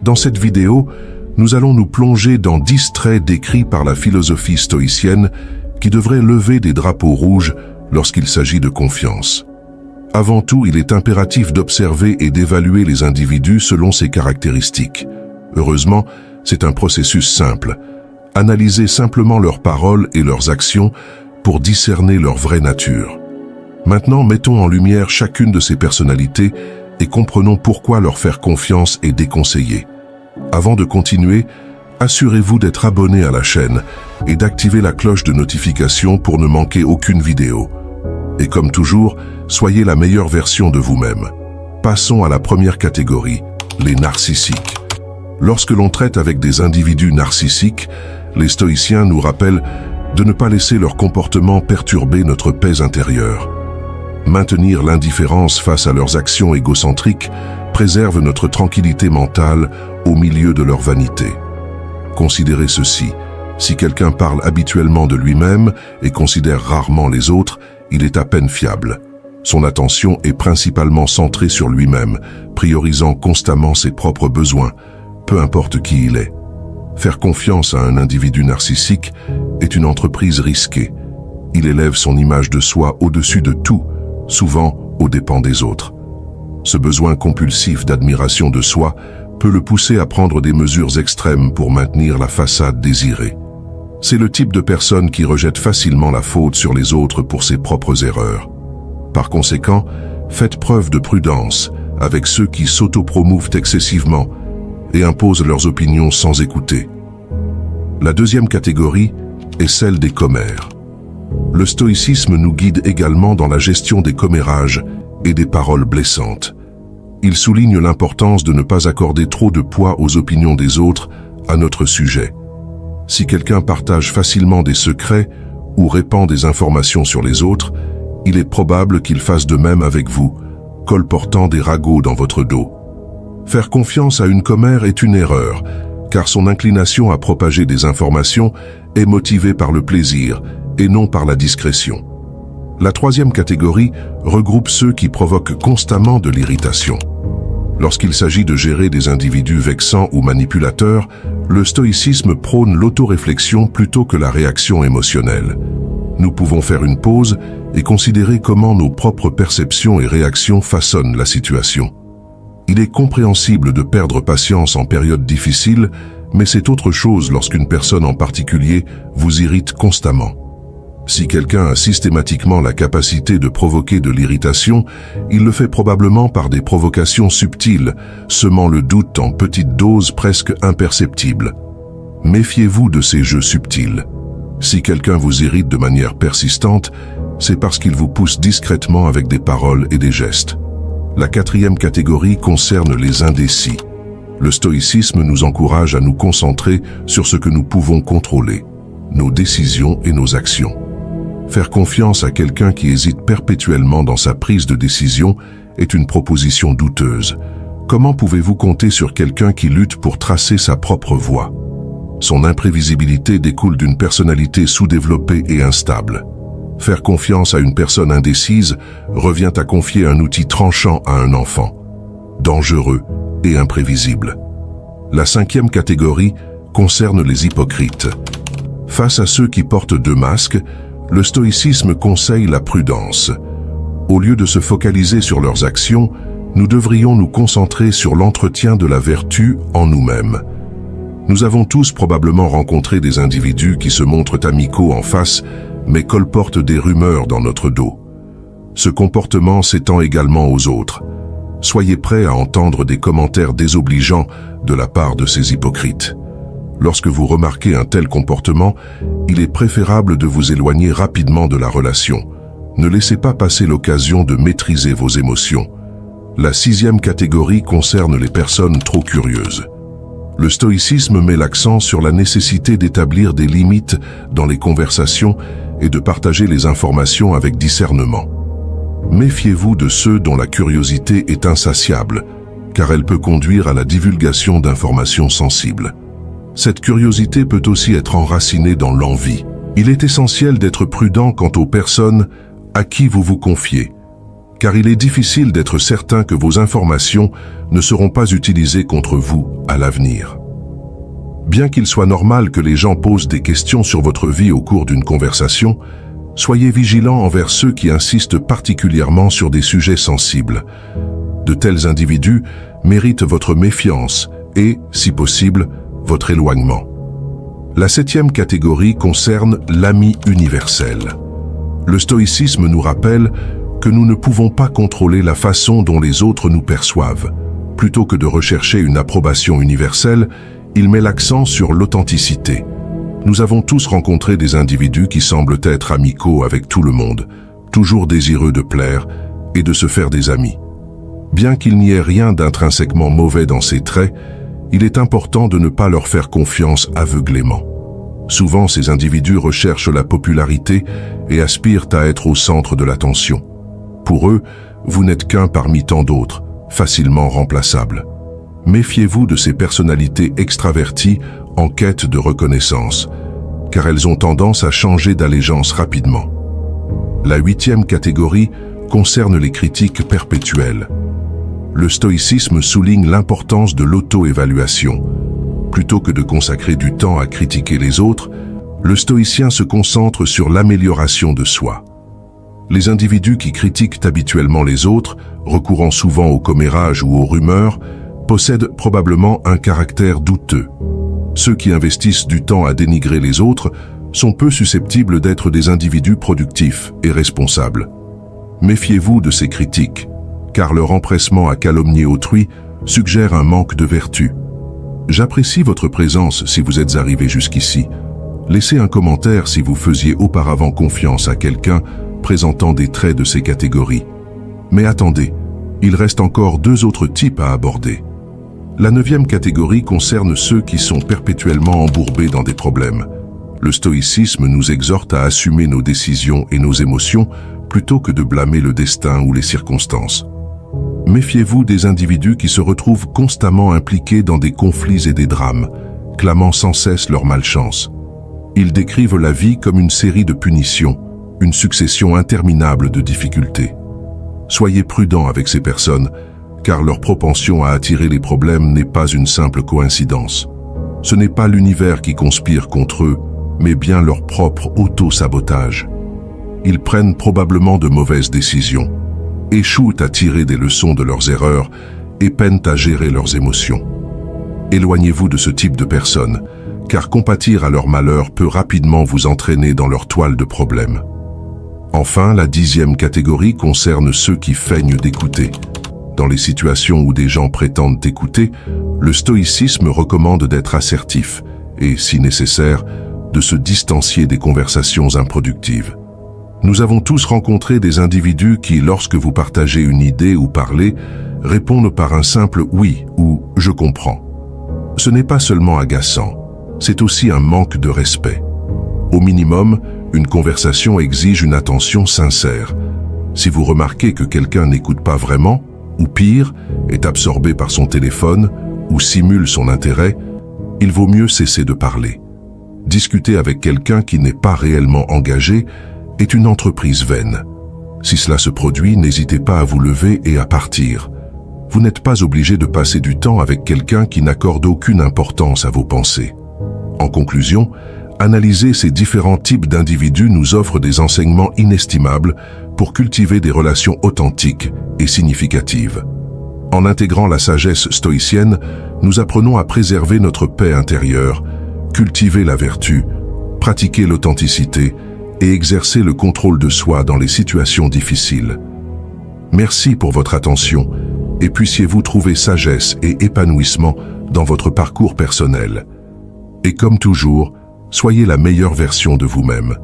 Dans cette vidéo, nous allons nous plonger dans 10 traits décrits par la philosophie stoïcienne qui devraient lever des drapeaux rouges lorsqu'il s'agit de confiance. Avant tout, il est impératif d'observer et d'évaluer les individus selon ces caractéristiques. Heureusement, c'est un processus simple. Analysez simplement leurs paroles et leurs actions pour discerner leur vraie nature. Maintenant, mettons en lumière chacune de ces personnalités et comprenons pourquoi leur faire confiance est déconseillé. Avant de continuer, assurez-vous d'être abonné à la chaîne et d'activer la cloche de notification pour ne manquer aucune vidéo. Et comme toujours, soyez la meilleure version de vous-même. Passons à la première catégorie, les narcissiques. Lorsque l'on traite avec des individus narcissiques, les stoïciens nous rappellent de ne pas laisser leur comportement perturber notre paix intérieure. Maintenir l'indifférence face à leurs actions égocentriques préserve notre tranquillité mentale au milieu de leur vanité. Considérez ceci, si quelqu'un parle habituellement de lui-même et considère rarement les autres, il est à peine fiable. Son attention est principalement centrée sur lui-même, priorisant constamment ses propres besoins, peu importe qui il est. Faire confiance à un individu narcissique est une entreprise risquée. Il élève son image de soi au-dessus de tout, souvent aux dépens des autres. Ce besoin compulsif d'admiration de soi peut le pousser à prendre des mesures extrêmes pour maintenir la façade désirée. C'est le type de personne qui rejette facilement la faute sur les autres pour ses propres erreurs. Par conséquent, faites preuve de prudence avec ceux qui s'autopromouvent excessivement et imposent leurs opinions sans écouter. La deuxième catégorie est celle des commères. Le stoïcisme nous guide également dans la gestion des commérages et des paroles blessantes. Il souligne l'importance de ne pas accorder trop de poids aux opinions des autres à notre sujet. Si quelqu'un partage facilement des secrets ou répand des informations sur les autres, il est probable qu'il fasse de même avec vous, colportant des ragots dans votre dos. Faire confiance à une commère est une erreur, car son inclination à propager des informations est motivée par le plaisir et non par la discrétion. La troisième catégorie regroupe ceux qui provoquent constamment de l'irritation. Lorsqu'il s'agit de gérer des individus vexants ou manipulateurs, le stoïcisme prône l'autoréflexion plutôt que la réaction émotionnelle. Nous pouvons faire une pause et considérer comment nos propres perceptions et réactions façonnent la situation. Il est compréhensible de perdre patience en période difficile, mais c'est autre chose lorsqu'une personne en particulier vous irrite constamment. Si quelqu'un a systématiquement la capacité de provoquer de l'irritation, il le fait probablement par des provocations subtiles, semant le doute en petites doses presque imperceptibles. Méfiez-vous de ces jeux subtils. Si quelqu'un vous irrite de manière persistante, c'est parce qu'il vous pousse discrètement avec des paroles et des gestes. La quatrième catégorie concerne les indécis. Le stoïcisme nous encourage à nous concentrer sur ce que nous pouvons contrôler, nos décisions et nos actions. Faire confiance à quelqu'un qui hésite perpétuellement dans sa prise de décision est une proposition douteuse. Comment pouvez-vous compter sur quelqu'un qui lutte pour tracer sa propre voie? Son imprévisibilité découle d'une personnalité sous-développée et instable. Faire confiance à une personne indécise revient à confier un outil tranchant à un enfant, dangereux et imprévisible. La cinquième catégorie concerne les hypocrites. Face à ceux qui portent deux masques, le stoïcisme conseille la prudence. Au lieu de se focaliser sur leurs actions, nous devrions nous concentrer sur l'entretien de la vertu en nous-mêmes. Nous avons tous probablement rencontré des individus qui se montrent amicaux en face, mais colportent des rumeurs dans notre dos. Ce comportement s'étend également aux autres. Soyez prêts à entendre des commentaires désobligeants de la part de ces hypocrites. Lorsque vous remarquez un tel comportement, il est préférable de vous éloigner rapidement de la relation. Ne laissez pas passer l'occasion de maîtriser vos émotions. La sixième catégorie concerne les personnes trop curieuses. Le stoïcisme met l'accent sur la nécessité d'établir des limites dans les conversations et de partager les informations avec discernement. Méfiez-vous de ceux dont la curiosité est insatiable, car elle peut conduire à la divulgation d'informations sensibles. Cette curiosité peut aussi être enracinée dans l'envie. Il est essentiel d'être prudent quant aux personnes à qui vous vous confiez, car il est difficile d'être certain que vos informations ne seront pas utilisées contre vous à l'avenir. Bien qu'il soit normal que les gens posent des questions sur votre vie au cours d'une conversation, soyez vigilants envers ceux qui insistent particulièrement sur des sujets sensibles. De tels individus méritent votre méfiance et, si possible, votre éloignement. La 7e catégorie concerne l'ami universel. Le stoïcisme nous rappelle que nous ne pouvons pas contrôler la façon dont les autres nous perçoivent. Plutôt que de rechercher une approbation universelle, il met l'accent sur l'authenticité. Nous avons tous rencontré des individus qui semblent être amicaux avec tout le monde, toujours désireux de plaire et de se faire des amis. Bien qu'il n'y ait rien d'intrinsèquement mauvais dans ces traits, il est important de ne pas leur faire confiance aveuglément. Souvent, ces individus recherchent la popularité et aspirent à être au centre de l'attention. Pour eux, vous n'êtes qu'un parmi tant d'autres, facilement remplaçables. Méfiez-vous de ces personnalités extraverties en quête de reconnaissance, car elles ont tendance à changer d'allégeance rapidement. La 8e catégorie concerne les critiques perpétuelles. Le stoïcisme souligne l'importance de l'auto-évaluation. Plutôt que de consacrer du temps à critiquer les autres, le stoïcien se concentre sur l'amélioration de soi. Les individus qui critiquent habituellement les autres, recourant souvent aux commérages ou aux rumeurs, possèdent probablement un caractère douteux. Ceux qui investissent du temps à dénigrer les autres sont peu susceptibles d'être des individus productifs et responsables. Méfiez-vous de ces critiques, car leur empressement à calomnier autrui suggère un manque de vertu. J'apprécie votre présence si vous êtes arrivé jusqu'ici. Laissez un commentaire si vous faisiez auparavant confiance à quelqu'un présentant des traits de ces catégories. Mais attendez, il reste encore 2 autres types à aborder. La 9e catégorie concerne ceux qui sont perpétuellement embourbés dans des problèmes. Le stoïcisme nous exhorte à assumer nos décisions et nos émotions plutôt que de blâmer le destin ou les circonstances. Méfiez-vous des individus qui se retrouvent constamment impliqués dans des conflits et des drames, clamant sans cesse leur malchance. Ils décrivent la vie comme une série de punitions, une succession interminable de difficultés. Soyez prudents avec ces personnes, car leur propension à attirer les problèmes n'est pas une simple coïncidence. Ce n'est pas l'univers qui conspire contre eux, mais bien leur propre auto-sabotage. Ils prennent probablement de mauvaises décisions, échouent à tirer des leçons de leurs erreurs et peinent à gérer leurs émotions. Éloignez-vous de ce type de personnes, car compatir à leur malheur peut rapidement vous entraîner dans leur toile de problèmes. Enfin, la 10e catégorie concerne ceux qui feignent d'écouter. Dans les situations où des gens prétendent écouter, le stoïcisme recommande d'être assertif et, si nécessaire, de se distancier des conversations improductives. Nous avons tous rencontré des individus qui, lorsque vous partagez une idée ou parlez, répondent par un simple « oui » ou « je comprends ». Ce n'est pas seulement agaçant, c'est aussi un manque de respect. Au minimum, une conversation exige une attention sincère. Si vous remarquez que quelqu'un n'écoute pas vraiment, ou pire, est absorbé par son téléphone, ou simule son intérêt, il vaut mieux cesser de parler. Discuter avec quelqu'un qui n'est pas réellement engagé est une entreprise vaine. Si cela se produit, n'hésitez pas à vous lever et à partir. Vous n'êtes pas obligé de passer du temps avec quelqu'un qui n'accorde aucune importance à vos pensées. En conclusion, analyser ces différents types d'individus nous offre des enseignements inestimables pour cultiver des relations authentiques et significatives. En intégrant la sagesse stoïcienne, nous apprenons à préserver notre paix intérieure, cultiver la vertu, pratiquer l'authenticité et exercer le contrôle de soi dans les situations difficiles. Merci pour votre attention et puissiez-vous trouver sagesse et épanouissement dans votre parcours personnel. Et comme toujours, soyez la meilleure version de vous-même.